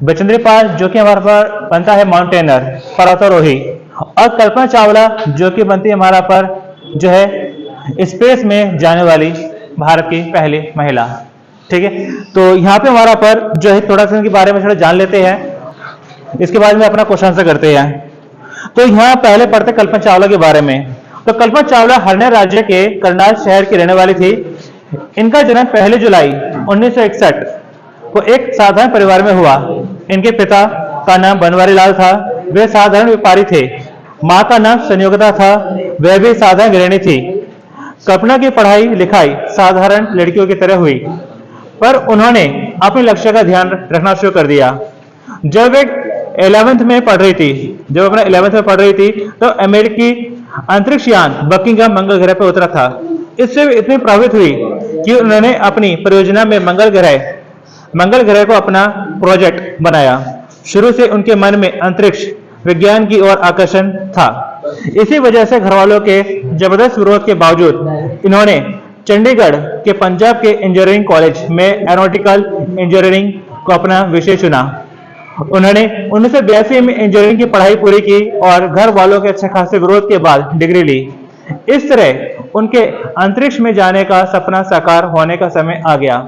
बचेंद्री पाल जो कि हमारे पर बनता है माउंटेनर, पर्वतारोही, और कल्पना चावला जो कि बनती है हमारा पर जो है स्पेस में जाने वाली भारत की पहली महिला। ठीक है, तो यहाँ पे हमारा पर जो है थोड़ा सा इनके बारे में थोड़ा जान लेते हैं, इसके बाद में अपना क्वेश्चन आंसर करते हैं। तो यहाँ पहले पढ़ते कल्पना चावला के बारे में। तो कल्पना चावला हरियाणा राज्य के करनाल शहर की रहने वाली थी। इनका जन्म 1 जुलाई 1961 को एक साधारण परिवार में हुआ। इनके पिता का नाम बनवारी लाल था, वे साधारण व्यापारी थे। मां का नाम संयोगिता था, वह भी साधारण गृहिणी थी। कल्पना की पढ़ाई लिखाई साधारण लड़कियों की तरह हुई, पर उन्होंने अपने लक्ष्य का ध्यान रखना शुरू कर दिया। जब वे 11th में पढ़ रही थी, तो अमेरिकी अंतरिक्ष यान बकिंगम मंगल ग्रह पर उतरा था। इससे वे इतनी प्रभावित हुई कि उन्होंने अपनी परियोजना में मंगल ग्रह को अपना प्रोजेक्ट बनाया। शुरू से उनके मन में अंतरिक्ष विज्ञान की ओर आकर्षण था। इसी वजह से घरवालों के जबरदस्त विरोध के बावजूद इन्होंने चंडीगढ़ के पंजाब के इंजीनियरिंग कॉलेज में एरोनॉटिकल इंजीनियरिंग को अपना विषय चुना। उन्होंने 1982 में इंजीनियरिंग की पढ़ाई पूरी की और घर वालों के अच्छे खासे विरोध के बाद डिग्री ली। इस तरह उनके अंतरिक्ष में जाने का सपना साकार होने का समय आ गया।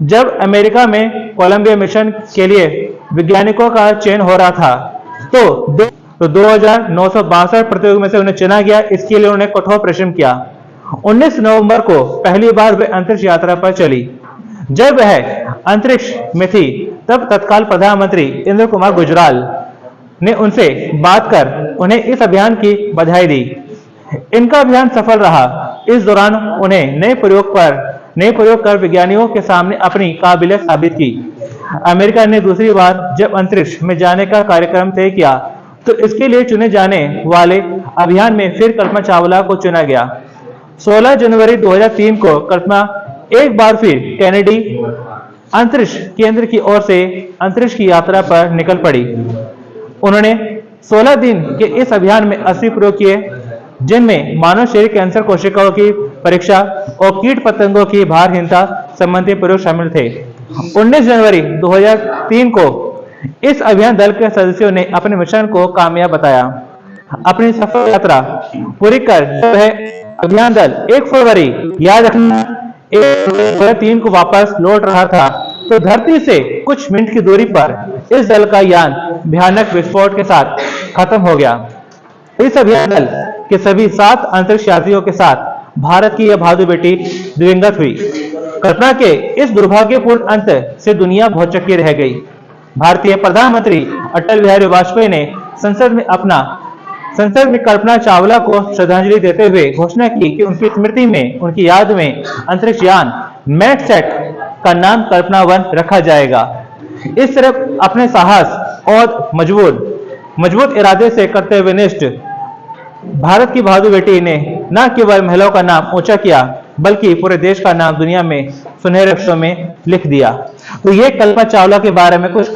जब अमेरिका में कोलंबिया मिशन के लिए वैज्ञानिकों का चयन हो रहा था, तो 2962 प्रतियोगियों में से उन्हें चुना गया। इसके लिए उन्होंने कठोर परिश्रम किया। 19 नवंबर को पहली बार वे अंतरिक्ष यात्रा पर चली। जब वह अंतरिक्ष में थी, तब तत्काल प्रधानमंत्री इंद्र कुमार गुजराल ने उनसे बात कर उन्हें इस अभियान की बधाई दी। इनका अभियान सफल रहा। इस दौरान उन्हें नए प्रयोग कर विज्ञानियों के सामने अपनी काबिलियत साबित की। अमेरिका ने दूसरी बार जब अंतरिक्ष में जाने का कार्यक्रम तय किया, तो इसके लिए चुने जाने वाले अभियान में फिर कल्पना चावला को चुना गया। 16 जनवरी 2003 को कल्पना एक बार फिर कैनेडी अंतरिक्ष केंद्र की ओर से अंतरिक्ष की यात्रा पर निकल पड़ी। उन्होंने 16 दिन के इस अभियान में 80 प्रयोग किए, जिनमें मानव शरीर कैंसर कोशिकाओं की परीक्षा और कीट पतंगों की भारहीनता संबंधी प्रयोग शामिल थे। 19 जनवरी 2003 को इस अभियान दल के सदस्यों ने अपने मिशन को कामयाब बताया। अपनी सफल यात्रा पूरी कर वह अभियान दल 1 फरवरी याद रखना 3 को वापस लौट रहा था, तो धरती से कुछ मिनट की दूरी पर इस दल का यान भयानक विस्फोट के साथ खत्म हो गया। इस अभियान दल के सभी 7 अंतरिक्ष यात्रियों के साथ भारत की यह बहादुर बेटी दिवंगत हुई। कल्पना के इस दुर्भाग्यपूर्ण अंत से दुनिया भौचक्की रह गई। भारतीय प्रधानमंत्री अटल बिहारी वाजपेयी ने संसद में कल्पना चावला को श्रद्धांजलि देते हुए घोषणा की कि उनकी स्मृति में, उनकी याद में अंतरिक्ष यान मैटसैट का नाम कल्पना 1 रखा जाएगा। इस तरह अपने साहस और मजबूत इरादे से कर्तव्यनिष्ठ भारत की बहादुर बेटी ने न केवल महिलाओं का नाम ऊंचा किया, बल्कि पूरे देश का नाम दुनिया में सुनहरे अक्षरों में लिख दिया। तो ये कल्पना चावला के बारे में कुछ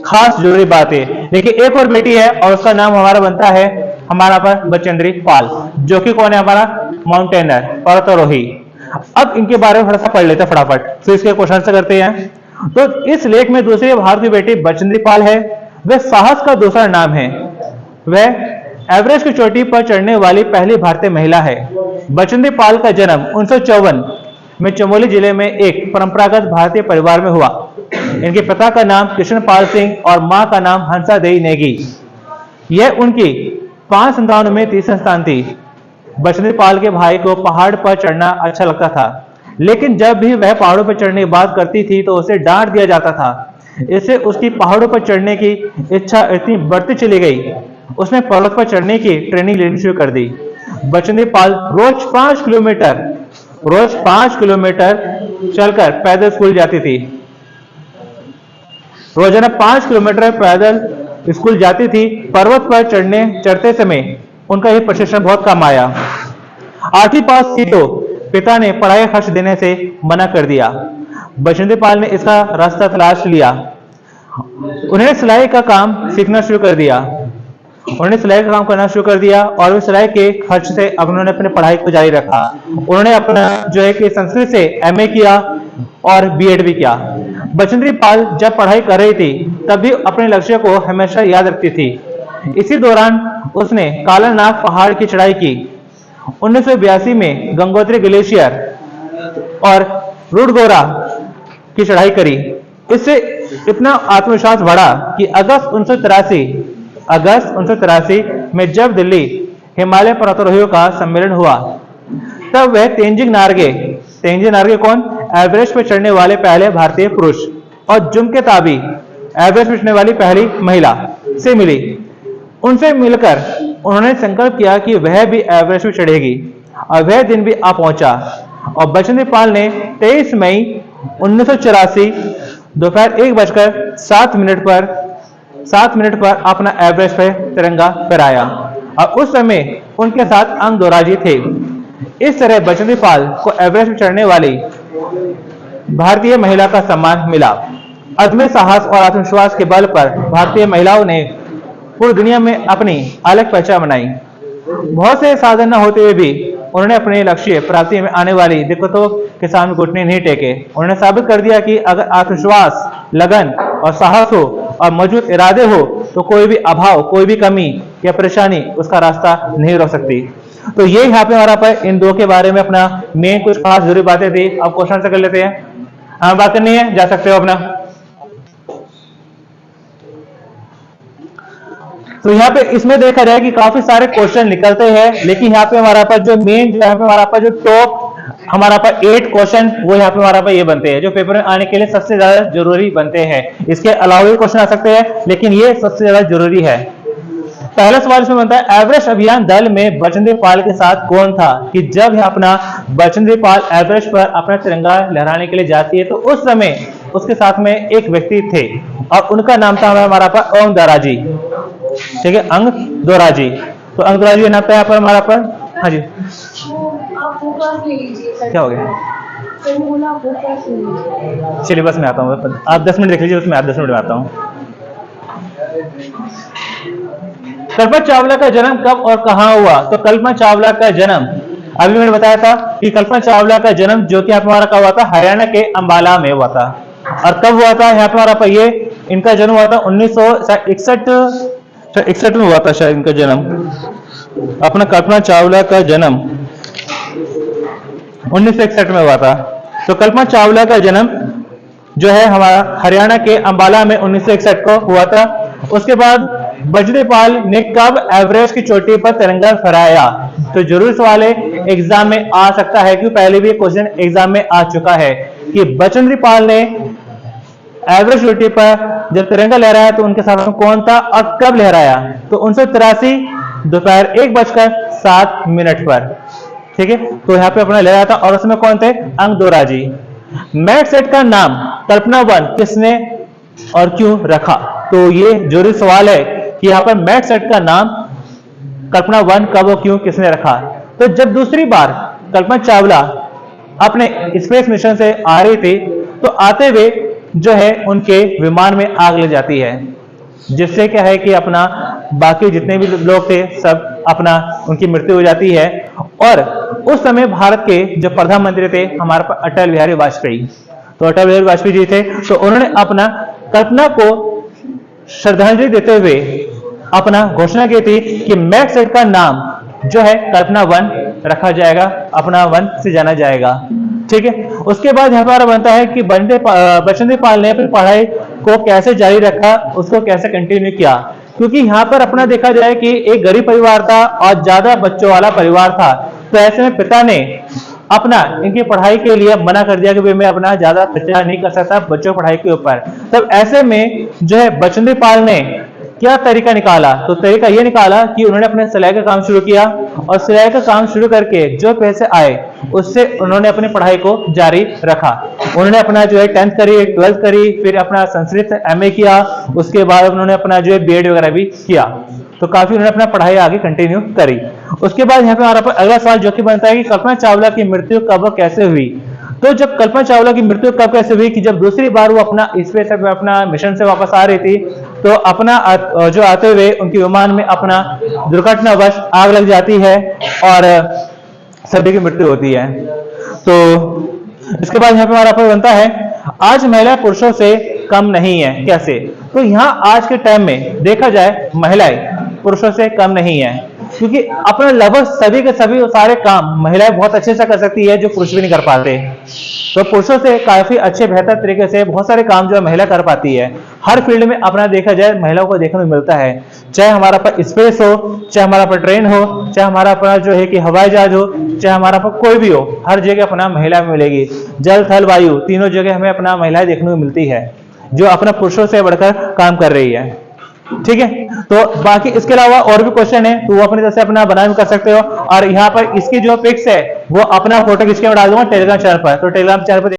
खास जरूरी बात है। लेकिन एक और बेटी है और उसका नाम हमारा बनता है हमारा पर बचेंद्री पाल, जो कि कौन है? हमारा माउंटेनर, पर्वतारोही। अब इनके बारे में थोड़ा सा पढ़ लेते हैं फटाफट, तो इसके क्वेश्चन से करते हैं। तो इस लेख में दूसरी भारतीय बेटी बचेंद्री पाल है। वह साहस का दूसरा नाम है। वह एवरेस्ट की चोटी पर चढ़ने वाली पहली भारतीय महिला है। बचेंद्री पाल का जन्म 1954 में चमोली जिले में एक परंपरागत भारतीय परिवार में हुआ। इनके पिता का नाम कृष्ण पाल सिंह और मां का नाम हंसा देवी नेगी। यह उनकी 5 संतानों में तीसरा स्थान थी। बचेंद्री पाल के भाई को पहाड़ पर चढ़ना अच्छा लगता था, लेकिन जब भी वह पहाड़ों पर चढ़ने की बात करती थी तो उसे डांट दिया जाता था। इससे उसकी पहाड़ों पर चढ़ने की इच्छा इतनी बढ़ती चली गई, उसने पर्वत पर चढ़ने की ट्रेनिंग लेनी शुरू कर दी। बचेंद्री पाल रोज 5 किलोमीटर चलकर पैदल स्कूल जाती थी। रोजाना 5 किलोमीटर पैदल स्कूल जाती थी। पर्वत पर चढ़ते समय उनका यह प्रशिक्षण बहुत काम आया। 8वीं पास की तो पिता ने पढ़ाई खर्च देने से मना कर दिया। बचेंद्री पाल ने इसका रास्ता तलाश लिया। उन्हें सिलाई का काम सीखना शुरू कर दिया। उन्होंने सिलाई का काम करना शुरू कर दिया और वे सिलाई के खर्च से अब उन्होंने अपनी पढ़ाई को जारी रखा। उन्होंने अपना जो है कि संस्कृत से एमए किया और बीएड भी किया। बचेंद्री पाल जब पढ़ाई कर रही थी तब भी अपने लक्ष्य को हमेशा याद रखती थी। इसी दौरान उसने काला नाग पहाड़ की चढ़ाई की। 1982 में गंगोत्री ग्लेशियर और रुडगोरा की चढ़ाई करी। इससे इतना आत्मविश्वास बढ़ा कि अगस्त 1983 में जब दिल्ली हिमालय पर्वतारोहियों का सम्मेलन हुआ, तब वह तेंजिंग नार्गे कौन? एवरेस्ट पर चढ़ने वाले पहले भारतीय पुरुष और जुम्के ताबी एवरेस्ट पर चढ़ने वाली पहली महिला से मिली। उनसे मिलकर उन्होंने संकल्प किया कि वह भी एवरेस्ट पर चढ़ेगी और वह दिन भी आ पहुंचा। और बचेंद्र पाल ने 23 मई 1984 दोपहर 1:07 पर अपना एवरेस्ट पर तिरंगा फहराया और उस समय उनके साथ अंग दोराजी थे। इस तरह बचेंद्र पाल को एवरेस्ट पर चढ़ने वाली भारतीय महिला का सम्मान मिला। अदम्य साहस और आत्मविश्वास के बल पर भारतीय महिलाओं ने पूरी दुनिया में अपनी अलग पहचान बनाई। बहुत से साधन न होते हुए भी उन्होंने अपने लक्ष्य प्राप्ति में आने वाली दिक्कतों के सामने घुटने नहीं टेके। उन्होंने साबित कर दिया कि अगर आत्मविश्वास, लगन और साहस हो और मजबूत इरादे हो तो कोई भी अभाव, कोई भी कमी या परेशानी उसका रास्ता नहीं रोक सकती। तो ये यहाँ पे हमारा पर इन दो के बारे में अपना मेन कुछ खास जरूरी बातें थी। अब क्वेश्चन से कर लेते हैं। हाँ, बात करनी है, जा सकते हो अपना। तो यहाँ पे इसमें देखा जाए कि काफी सारे क्वेश्चन निकलते हैं, लेकिन यहाँ पे हमारा पास जो मेन यहाँ पे हमारा पास जो टॉप हमारा पास 8 क्वेश्चन वो यहाँ पे हमारा पास ये बनते हैं जो पेपर में आने के लिए सबसे ज्यादा जरूरी बनते हैं। इसके अलावा भी क्वेश्चन आ सकते हैं, लेकिन ये सबसे ज्यादा जरूरी है। पहला सवाल इसमें बनता है, एवरेस्ट अभियान दल में बचेंद्र पाल के साथ कौन था? कि जब अपना बचेंद्र पाल एवरेस्ट पर अपना तिरंगा लहराने के लिए जाती है तो उस समय उसके साथ में एक व्यक्ति थे और उनका नाम था हमारा पास अंग दोराजी। ठीक है, अंग दोराजी। तो अंग दोराजी नाम था यहाँ पर हमारा पर। हाँ जी, क्या हो गया? चलिए बस मैं आता हूँ, आप 10 मिनट देख लीजिए, उसमें आप 10 मिनट में आता हूँ। कल्पना चावला का जन्म कब और कहाँ हुआ? तो कल्पना चावला का जन्म अभी मैंने बताया था कि कल्पना चावला का जन्म जो कि यहाँ पे हमारा कब हुआ था? हरियाणा के अंबाला में हुआ था। और कब हुआ था यहाँ पे हमारा पर? ये इनका जन्म हुआ था 1961 में हुआ था शायद इनका जन्म। अपना कल्पना चावला का जन्म 1961 में हुआ था। तो कल्पना चावला का जन्म जो है हमारा हरियाणा के अंबाला में 1961 को हुआ था। उसके बाद बचेंद्र पाल ने कब एवरेस्ट की चोटी पर तिरंगा फहराया? तो जरूर सवाल है, एग्जाम में आ सकता है, क्योंकि पहले भी क्वेश्चन एग्जाम में आ चुका है कि बचेंद्र पाल ने एवरेस्ट चोटी पर जब तिरंगा लहराया तो उनके साथ कौन था और कब लहराया? तो 1983 दोपहर 1:07 पर। ठीक है, तो यहाँ पे अपना लहराया था और उसमें कौन थे? अंग दोराजी। मैट सेट का नाम कल्पना 1 किसने और क्यों रखा? तो ये जरूरी सवाल है कि यहाँ पर मैट सेट का नाम कल्पना 1 कब और क्यों किसने रखा? तो जब दूसरी बार कल्पना चावला अपने स्पेस मिशन से आ रही थी तो आते हुए जो है उनके विमान में आग लग जाती है, जिससे क्या है कि अपना बाकी जितने भी लोग थे सब अपना उनकी मृत्यु हो जाती है। और उस समय भारत के जो प्रधानमंत्री थे हमारे पास अटल बिहारी वाजपेयी, तो अटल बिहारी वाजपेयी जी थे, तो उन्होंने अपना कल्पना को श्रद्धांजलि देते हुए अपना घोषणा की थी कि मैट सेट का नाम जो है कल्पना 1 रखा जाएगा, अपना 1 से जाना जाएगा। ठीक है, उसके बाद यहाँ पर बनता है कि बचेंद्र पाल ने अपनी पढ़ाई को कैसे जारी रखा, उसको कैसे कंटिन्यू किया, क्योंकि यहाँ पर अपना देखा जाए कि एक गरीब परिवार था और ज्यादा बच्चों वाला परिवार था। तो ऐसे में पिता ने अपना इनकी पढ़ाई के लिए मना कर दिया कि मैं अपना ज्यादा खर्चा नहीं कर सकता बच्चों की पढ़ाई के ऊपर। तब ऐसे में जो है बचेंद्र पाल ने क्या तरीका निकाला? तो तरीका ये निकाला कि उन्होंने अपने सिलाई का काम शुरू किया और सिलाई का काम शुरू करके जो पैसे आए उससे उन्होंने अपनी पढ़ाई को जारी रखा। उन्होंने अपना जो है 10th करी, 12th करी, फिर अपना संस्कृत MA किया, उसके बाद उन्होंने अपना जो है BEd वगैरह भी किया। तो काफी उन्होंने अपना पढ़ाई आगे कंटिन्यू करी। उसके बाद यहाँ पे हमारा अगला सवाल जो कि बनता है कि कल्पना चावला की मृत्यु कब और कैसे हुई? तो जब कल्पना चावला की मृत्यु कब कैसे हुई कि जब दूसरी बार वो अपना स्पेस अपना मिशन से वापस आ रही थी तो अपना जो आते हुए उनके विमान में अपना दुर्घटनावश आग लग जाती है और सभी की मृत्यु होती है। तो इसके बाद यहाँ पे हमारा बनता है, आज महिला पुरुषों से कम नहीं है। कैसे? तो यहाँ आज के टाइम में देखा जाए महिलाएं पुरुषों से कम नहीं है, क्योंकि अपना लगभग सभी के सभी सारे काम महिलाएं बहुत अच्छे से कर सकती है जो पुरुष भी नहीं कर पाते। तो पुरुषों से काफी अच्छे बेहतर तरीके से बहुत सारे काम जो है महिला कर पाती है। हर फील्ड में अपना देखा जाए महिलाओं को देखने को मिलता है, चाहे हमारा पर स्पेस हो, चाहे हमारा पर ट्रेन हो, चाहे हमारा अपना जो है कि हवाई जहाज हो, चाहे हमारा पर कोई भी हो, हर जगह अपना महिला मिलेगी। जल थल वायु तीनों जगह हमें अपना महिलाएं देखने को मिलती है जो अपना पुरुषों से बढ़कर काम कर रही है। ठीक है, तो बाकी इसके अलावा और भी क्वेश्चन है तो वो अपनी तरफ से अपना बना भी कर सकते हो। और यहाँ पर इसकी जो पिक्स है वो अपना फोटो खींच के मैं डाल दूंगा टेलीग्राम चैनल पर, तो टेलीग्राम चैनल पर